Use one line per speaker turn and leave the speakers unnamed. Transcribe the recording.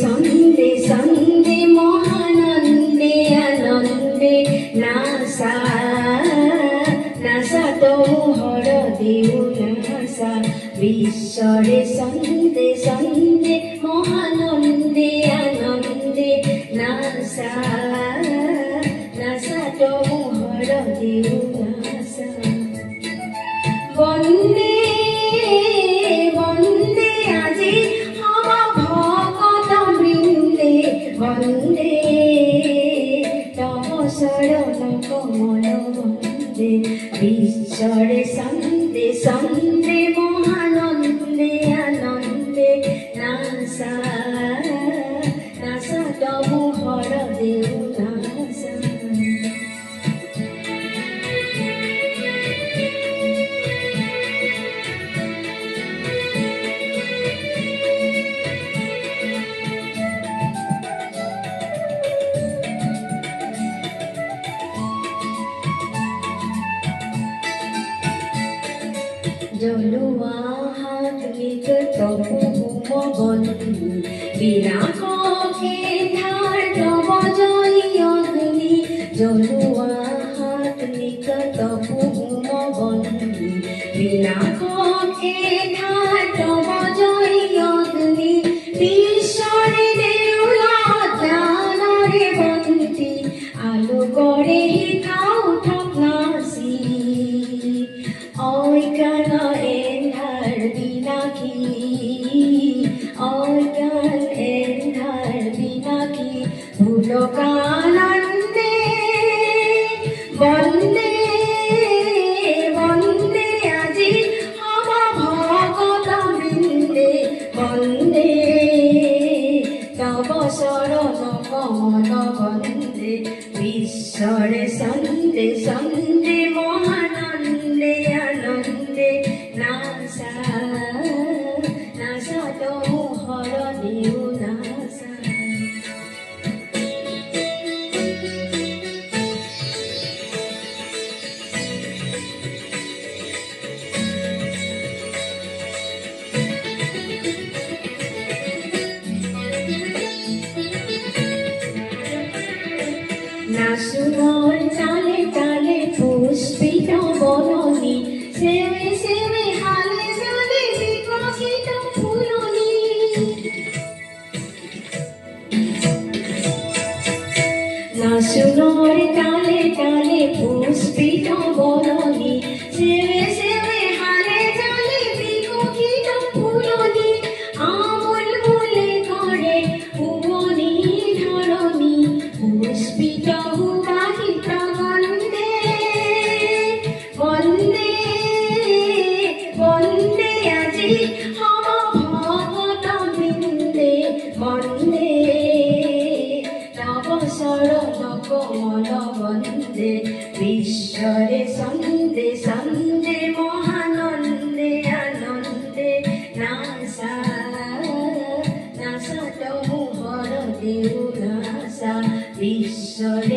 সন্দে সন্দে মহানন্দে আনন্দে নাসা নাসা তোহর দেউ নাসা বিশ্বরে সন্দে সন্দে মহানন্দে আনন্দে নাসা নাসা তোহর দেউ নাসা বন্দে বন্দে আজি হবা ভগত বৃন্দে বন্দে তব শরণ কমল বন্দে বিশ্বরে সন্দে সন্দে মহানন্দে আনন্দে নাসা নাসা তব হর দেউ নাসা জলুয়া হাত লিক তবু বন্দী বিনা কখে ধার তব জয় অগ্নি জলুয়া হাত লিক তবু বন্দী বিনা কখে ধার তব জয় অগ্নি ঈশ্বরে দেউলা জ্ঞানরে বন্তি আলো করে খাও ঠকনাসি ওই গান এন্ধার বিনাকি ওই গান এন্ধার বিনাকি ভুলকানন্দে বন্দে বন্দে আজি হবা ভগত বৃন্দে বন্দে তব শরণ কমল বন্দে বিশ্বরে সন্দে সন্দে মহানন্দে আনন্দে নাসা নাসা তবু হর দেউ নাসা নাসুমর চালে চালে পুষ্পিত বননি সেবে সেবে হালে চলে বিকশিত ফুলনি নাসুমর চালে চালে পুষ্পিত বননি সেবে সেবে হালে চলে বিকশিত ফুলনি আমূল মূলে করে ভুবনি ধরণী পুষ্পিত হুবাহি প্রবন্দে বন্দে বন্দে আজি হব ভগত বৃন্দে বন্দে তব শরণ কমল বন্দে বিশ্বরে সন্দে সন্দে মহানন্দে আনন্দে নাসা নাসা তবু হর দেউ নাসা ঈশ্বরে